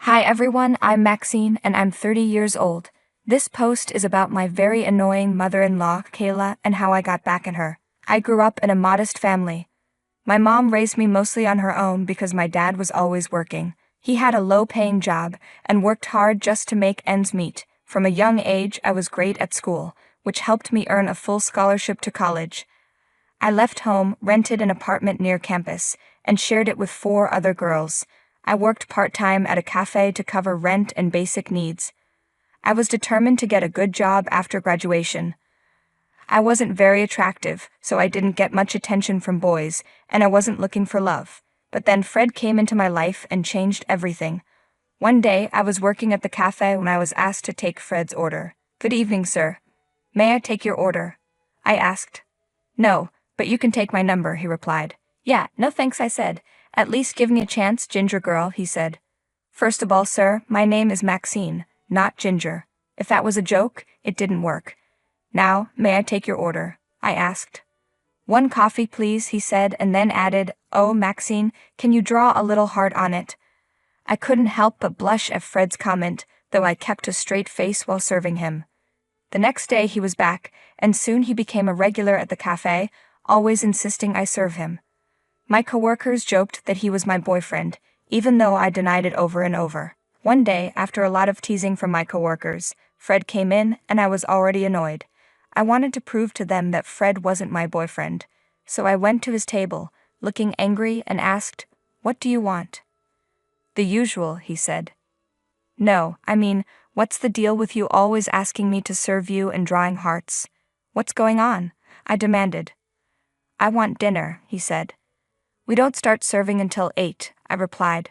Hi everyone, I'm Maxine and I'm 30 years old. This post is about my very annoying mother-in-law, Kayla, and how I got back at her. I grew up in a modest family. My mom raised me mostly on her own because my dad was always working. He had a low-paying job and worked hard just to make ends meet. From a young age, I was great at school, which helped me earn a full scholarship to college. I left home, rented an apartment near campus, and shared it with 4 other girls. I worked part-time at a cafe to cover rent and basic needs. I was determined to get a good job after graduation. I wasn't very attractive, so I didn't get much attention from boys, and I wasn't looking for love. But then Fred came into my life and changed everything. One day, I was working at the cafe when I was asked to take Fred's order. "Good evening, sir. May I take your order?" I asked. "No, but you can take my number," he replied. "Yeah, no thanks," I said. "At least give me a chance, Ginger girl," he said. "First of all, sir, my name is Maxine, not Ginger. If that was a joke, it didn't work. Now, may I take your order?" I asked. "1 coffee, please," he said, and then added, "Oh, Maxine, can you draw a little heart on it?" I couldn't help but blush at Fred's comment, though I kept a straight face while serving him. The next day he was back, and soon he became a regular at the cafe, always insisting I serve him. My coworkers joked that he was my boyfriend, even though I denied it over and over. One day, after a lot of teasing from my coworkers, Fred came in and I was already annoyed. I wanted to prove to them that Fred wasn't my boyfriend, so I went to his table, looking angry, and asked, "What do you want?" "The usual," he said. "No, I mean, what's the deal with you always asking me to serve you and drawing hearts? What's going on?" I demanded. "I want dinner," he said. "We don't start serving until 8, I replied.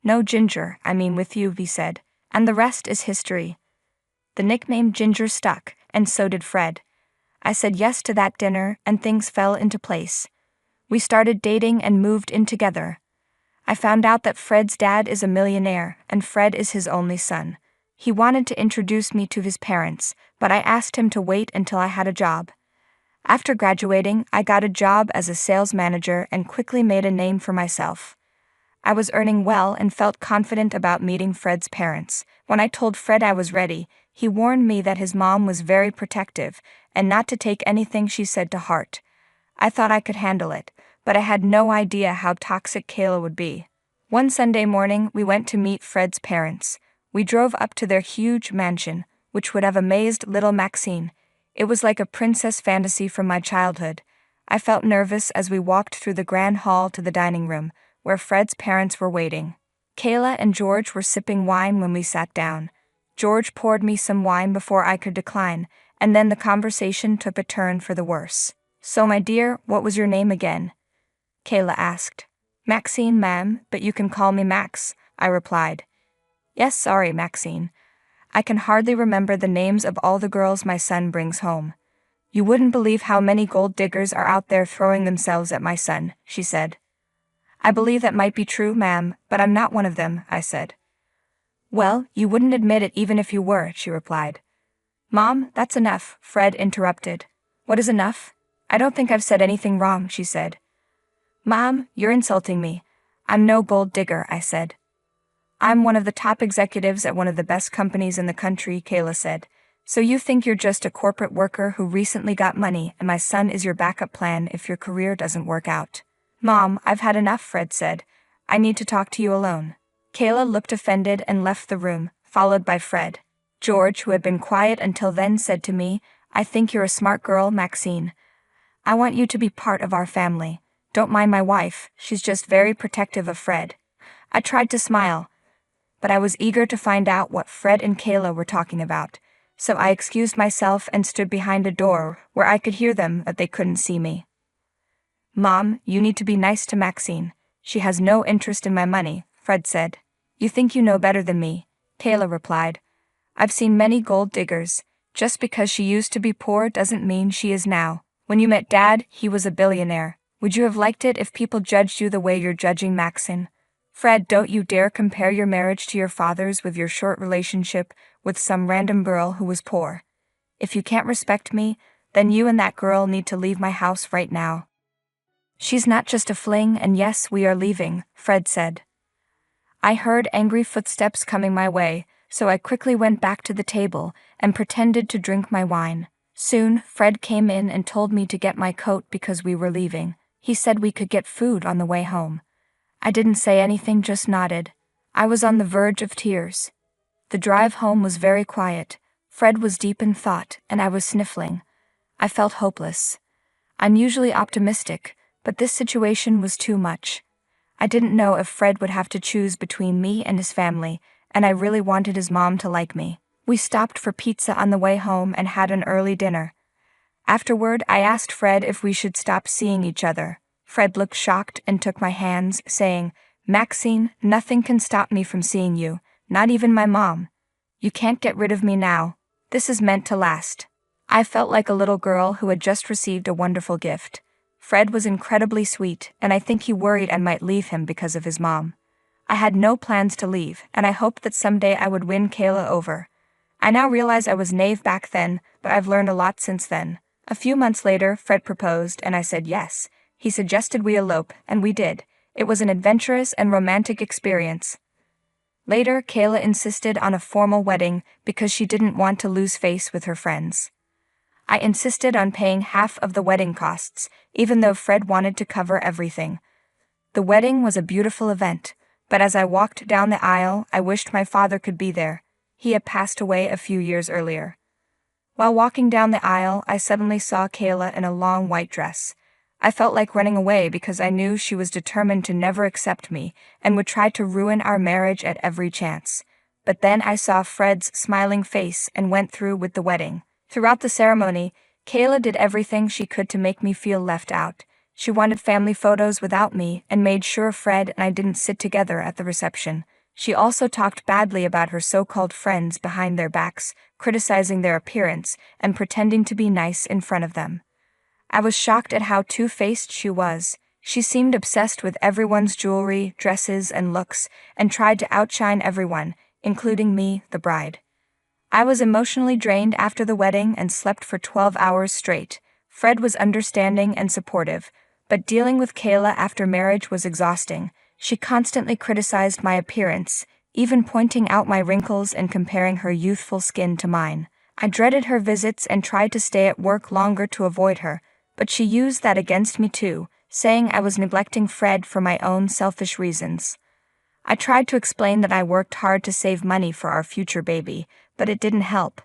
"No, Ginger, I mean with you," he said, "and the rest is history." The nickname Ginger stuck, and so did Fred. I said yes to that dinner, and things fell into place. We started dating and moved in together. I found out that Fred's dad is a millionaire, and Fred is his only son. He wanted to introduce me to his parents, but I asked him to wait until I had a job. After graduating, I got a job as a sales manager and quickly made a name for myself. I was earning well and felt confident about meeting Fred's parents. When I told Fred I was ready, he warned me that his mom was very protective and not to take anything she said to heart. I thought I could handle it, but I had no idea how toxic Kayla would be. One Sunday morning, we went to meet Fred's parents. We drove up to their huge mansion, which would have amazed little Maxine. It was like a princess fantasy from my childhood. I felt nervous as we walked through the grand hall to the dining room, where Fred's parents were waiting. Kayla and George were sipping wine when we sat down. George poured me some wine before I could decline, and then the conversation took a turn for the worse. "So, my dear, what was your name again?" Kayla asked. "Maxine, ma'am, but you can call me Max," I replied. "Yes, sorry, Maxine. I can hardly remember the names of all the girls my son brings home. You wouldn't believe how many gold diggers are out there throwing themselves at my son," she said. "I believe that might be true, ma'am, but I'm not one of them," I said. "Well, you wouldn't admit it even if you were," she replied. "Mom, that's enough," Fred interrupted. "What is enough? I don't think I've said anything wrong," she said. "Mom, you're insulting me. I'm no gold digger," I said. "I'm one of the top executives at one of the best companies in the country," Kayla said. "So you think you're just a corporate worker who recently got money and my son is your backup plan if your career doesn't work out?" "Mom, I've had enough," Fred said. "I need to talk to you alone." Kayla looked offended and left the room, followed by Fred. George, who had been quiet until then, said to me, "I think you're a smart girl, Maxine. I want you to be part of our family. Don't mind my wife, she's just very protective of Fred." I tried to smile, but I was eager to find out what Fred and Kayla were talking about, so I excused myself and stood behind a door where I could hear them but they couldn't see me. "Mom, you need to be nice to Maxine. She has no interest in my money," Fred said. "You think you know better than me," Kayla replied. "I've seen many gold diggers. Just because she used to be poor doesn't mean she is now. When you met Dad, he was a billionaire. Would you have liked it if people judged you the way you're judging Maxine? Fred, don't you dare compare your marriage to your father's with your short relationship with some random girl who was poor. If you can't respect me, then you and that girl need to leave my house right now." "She's not just a fling, and yes, we are leaving," Fred said. I heard angry footsteps coming my way, so I quickly went back to the table and pretended to drink my wine. Soon, Fred came in and told me to get my coat because we were leaving. He said we could get food on the way home. I didn't say anything, just nodded. I was on the verge of tears. The drive home was very quiet. Fred was deep in thought, and I was sniffling. I felt hopeless. I'm usually optimistic, but this situation was too much. I didn't know if Fred would have to choose between me and his family, and I really wanted his mom to like me. We stopped for pizza on the way home and had an early dinner. Afterward, I asked Fred if we should stop seeing each other. Fred looked shocked and took my hands, saying, "Maxine, nothing can stop me from seeing you, not even my mom. You can't get rid of me now. This is meant to last." I felt like a little girl who had just received a wonderful gift. Fred was incredibly sweet, and I think he worried I might leave him because of his mom. I had no plans to leave, and I hoped that someday I would win Kayla over. I now realize I was naive back then, but I've learned a lot since then. A few months later, Fred proposed, and I said yes. He suggested we elope, and we did. It was an adventurous and romantic experience. Later, Kayla insisted on a formal wedding because she didn't want to lose face with her friends. I insisted on paying half of the wedding costs, even though Fred wanted to cover everything. The wedding was a beautiful event, but as I walked down the aisle, I wished my father could be there. He had passed away a few years earlier. While walking down the aisle, I suddenly saw Kayla in a long white dress. I felt like running away because I knew she was determined to never accept me and would try to ruin our marriage at every chance. But then I saw Fred's smiling face and went through with the wedding. Throughout the ceremony, Kayla did everything she could to make me feel left out. She wanted family photos without me and made sure Fred and I didn't sit together at the reception. She also talked badly about her so-called friends behind their backs, criticizing their appearance and pretending to be nice in front of them. I was shocked at how two-faced she was. She seemed obsessed with everyone's jewelry, dresses, and looks, and tried to outshine everyone, including me, the bride. I was emotionally drained after the wedding and slept for 12 hours straight. Fred was understanding and supportive, but dealing with Kayla after marriage was exhausting. She constantly criticized my appearance, even pointing out my wrinkles and comparing her youthful skin to mine. I dreaded her visits and tried to stay at work longer to avoid her, but she used that against me too, saying I was neglecting Fred for my own selfish reasons. I tried to explain that I worked hard to save money for our future baby, but it didn't help.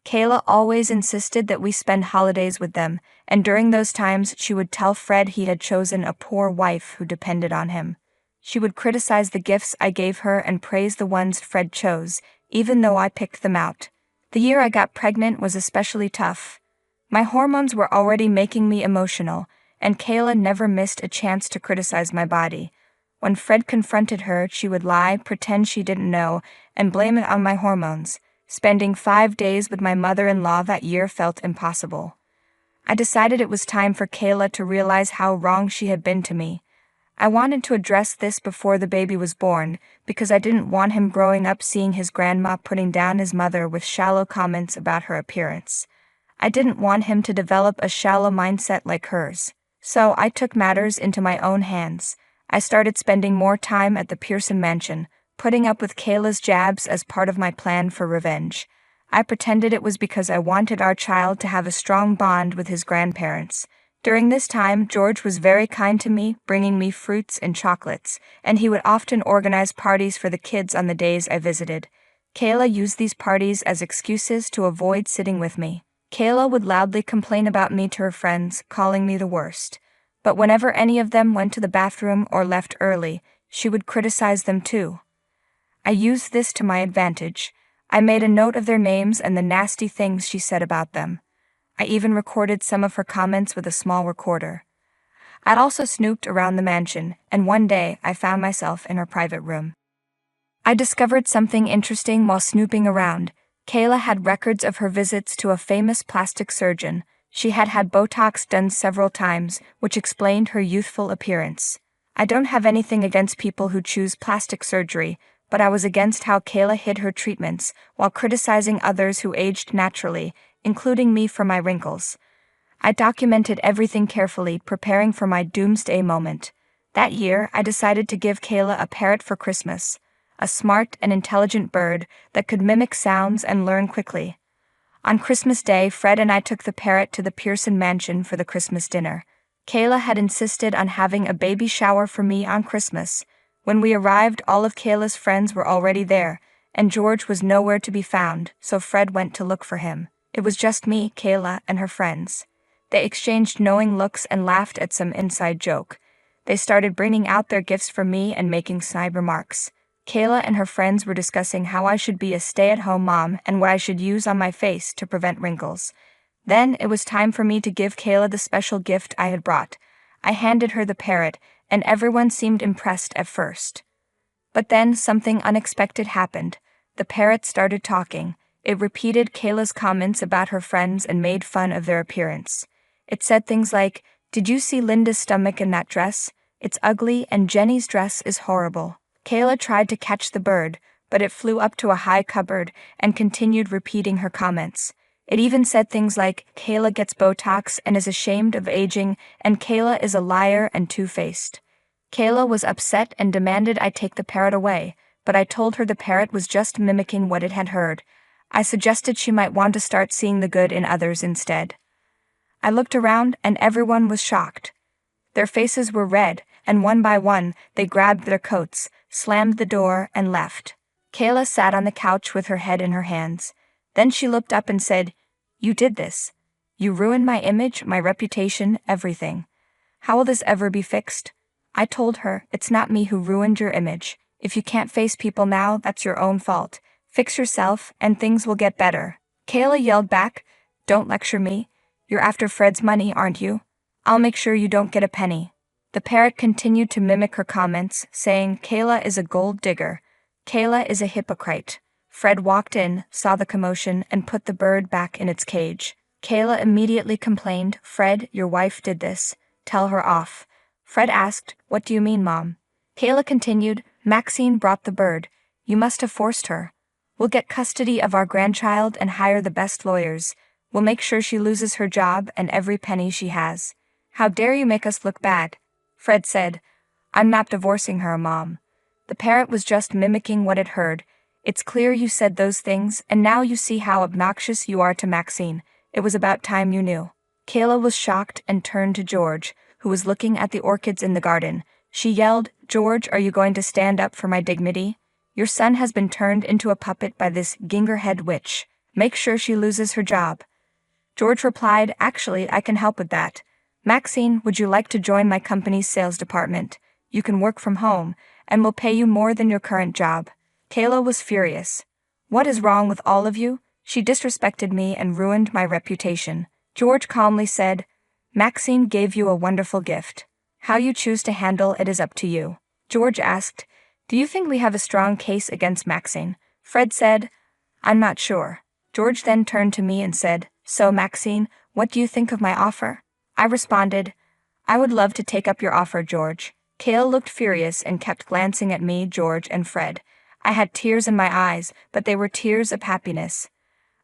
Kayla always insisted that we spend holidays with them, and during those times she would tell Fred he had chosen a poor wife who depended on him. She would criticize the gifts I gave her and praise the ones Fred chose, even though I picked them out. The year I got pregnant was especially tough. My hormones were already making me emotional, and Kayla never missed a chance to criticize my body. When Fred confronted her, she would lie, pretend she didn't know, and blame it on my hormones. Spending 5 days with my mother-in-law that year felt impossible. I decided it was time for Kayla to realize how wrong she had been to me. I wanted to address this before the baby was born, because I didn't want him growing up seeing his grandma putting down his mother with shallow comments about her appearance. I didn't want him to develop a shallow mindset like hers. So I took matters into my own hands. I started spending more time at the Pearson mansion, putting up with Kayla's jabs as part of my plan for revenge. I pretended it was because I wanted our child to have a strong bond with his grandparents. During this time, George was very kind to me, bringing me fruits and chocolates, and he would often organize parties for the kids on the days I visited. Kayla used these parties as excuses to avoid sitting with me. Kayla would loudly complain about me to her friends, calling me the worst. But whenever any of them went to the bathroom or left early, she would criticize them too. I used this to my advantage. I made a note of their names and the nasty things she said about them. I even recorded some of her comments with a small recorder. I'd also snooped around the mansion, and one day I found myself in her private room. I discovered something interesting while snooping around. Kayla had records of her visits to a famous plastic surgeon. She had had Botox done several times, which explained her youthful appearance. I don't have anything against people who choose plastic surgery, but I was against how Kayla hid her treatments while criticizing others who aged naturally, including me for my wrinkles. I documented everything carefully, preparing for my doomsday moment. That year, I decided to give Kayla a parrot for Christmas, a smart and intelligent bird that could mimic sounds and learn quickly. On Christmas Day, Fred and I took the parrot to the Pearson mansion for the Christmas dinner. Kayla had insisted on having a baby shower for me on Christmas. When we arrived, all of Kayla's friends were already there, and George was nowhere to be found, so Fred went to look for him. It was just me, Kayla, and her friends. They exchanged knowing looks and laughed at some inside joke. They started bringing out their gifts for me and making snide remarks. Kayla and her friends were discussing how I should be a stay-at-home mom and what I should use on my face to prevent wrinkles. Then it was time for me to give Kayla the special gift I had brought. I handed her the parrot, and everyone seemed impressed at first. But then something unexpected happened. The parrot started talking. It repeated Kayla's comments about her friends and made fun of their appearance. It said things like, "Did you see Linda's stomach in that dress? It's ugly, and Jenny's dress is horrible." Kayla tried to catch the bird, but it flew up to a high cupboard and continued repeating her comments. It even said things like, "Kayla gets Botox and is ashamed of aging, and Kayla is a liar and two-faced." Kayla was upset and demanded I take the parrot away, but I told her the parrot was just mimicking what it had heard. I suggested she might want to start seeing the good in others instead. I looked around and everyone was shocked. Their faces were red, and one by one, they grabbed their coats, slammed the door, and left. Kayla sat on the couch with her head in her hands. Then she looked up and said, "You did this. You ruined my image, my reputation, everything. How will this ever be fixed?" I told her, "It's not me who ruined your image. If you can't face people now, that's your own fault. Fix yourself, and things will get better." Kayla yelled back, "Don't lecture me. You're after Fred's money, aren't you? I'll make sure you don't get a penny." The parrot continued to mimic her comments, saying, "Kayla is a gold digger. Kayla is a hypocrite." Fred walked in, saw the commotion, and put the bird back in its cage. Kayla immediately complained, "Fred, your wife did this. Tell her off." Fred asked, "What do you mean, Mom?" Kayla continued, "Maxine brought the bird. You must have forced her. We'll get custody of our grandchild and hire the best lawyers. We'll make sure she loses her job and every penny she has." "How dare you make us look bad?" Fred said, "I'm not divorcing her, Mom. The parrot was just mimicking what it heard. It's clear you said those things, and now you see how obnoxious you are to Maxine. It was about time you knew." Kayla was shocked and turned to George, who was looking at the orchids in the garden. She yelled, "George, are you going to stand up for my dignity? Your son has been turned into a puppet by this gingerhead witch. Make sure she loses her job." George replied, "Actually, I can help with that. Maxine, would you like to join my company's sales department? You can work from home, and we'll pay you more than your current job." Kayla was furious. "What is wrong with all of you? She disrespected me and ruined my reputation." George calmly said, "Maxine gave you a wonderful gift. How you choose to handle it is up to you." George asked, "Do you think we have a strong case against Maxine?" Fred said, "I'm not sure." George then turned to me and said, "So, Maxine, what do you think of my offer?" I responded, "I would love to take up your offer, George." Kayla looked furious and kept glancing at me, George, and Fred. I had tears in my eyes, but they were tears of happiness.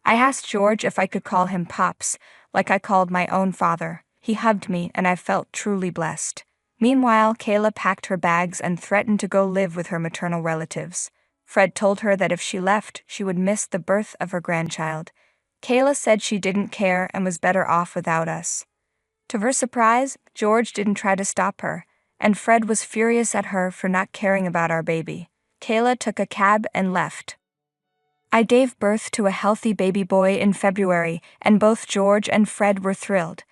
I asked George if I could call him Pops, like I called my own father. He hugged me, and I felt truly blessed. Meanwhile, Kayla packed her bags and threatened to go live with her maternal relatives. Fred told her that if she left, she would miss the birth of her grandchild. Kayla said she didn't care and was better off without us. To her surprise, George didn't try to stop her, and Fred was furious at her for not caring about our baby. Kayla took a cab and left. I gave birth to a healthy baby boy in February, and both George and Fred were thrilled.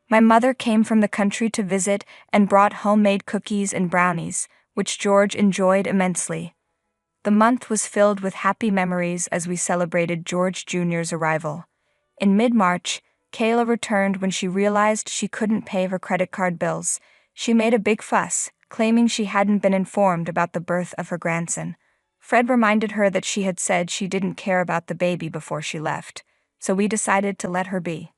My mother came from the country to visit and brought homemade cookies and brownies, which George enjoyed immensely. The month was filled with happy memories as we celebrated George Jr.'s arrival. In mid-March, Kayla returned when she realized she couldn't pay her credit card bills. She made a big fuss, claiming she hadn't been informed about the birth of her grandson. Fred reminded her that she had said she didn't care about the baby before she left, so we decided to let her be.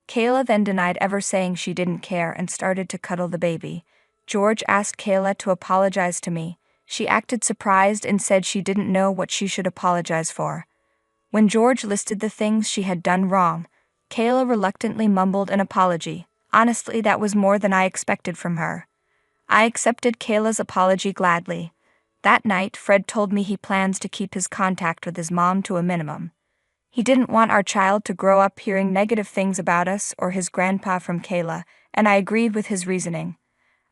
Kayla then denied ever saying she didn't care and started to cuddle the baby. George asked Kayla to apologize to me. She acted surprised and said she didn't know what she should apologize for. When George listed the things she had done wrong, Kayla reluctantly mumbled an apology. Honestly, that was more than I expected from her. I accepted Kayla's apology gladly. That night, Fred told me he plans to keep his contact with his mom to a minimum. He didn't want our child to grow up hearing negative things about us or his grandpa from Kayla, and I agreed with his reasoning.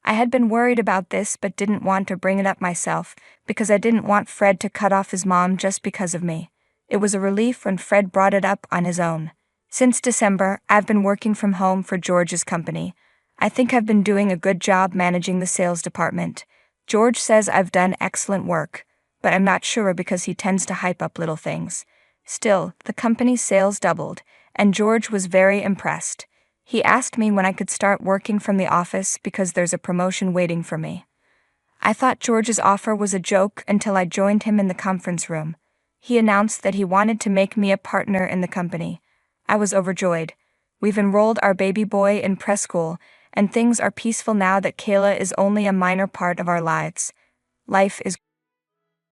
I had been worried about this but didn't want to bring it up myself because I didn't want Fred to cut off his mom just because of me. It was a relief when Fred brought it up on his own. Since December, I've been working from home for George's company. I think I've been doing a good job managing the sales department. George says I've done excellent work, but I'm not sure because he tends to hype up little things. Still, the company's sales doubled, and George was very impressed. He asked me when I could start working from the office because there's a promotion waiting for me. I thought George's offer was a joke until I joined him in the conference room. He announced that he wanted to make me a partner in the company. I was overjoyed. We've enrolled our baby boy in preschool, and things are peaceful now that Kayla is only a minor part of our lives. Life is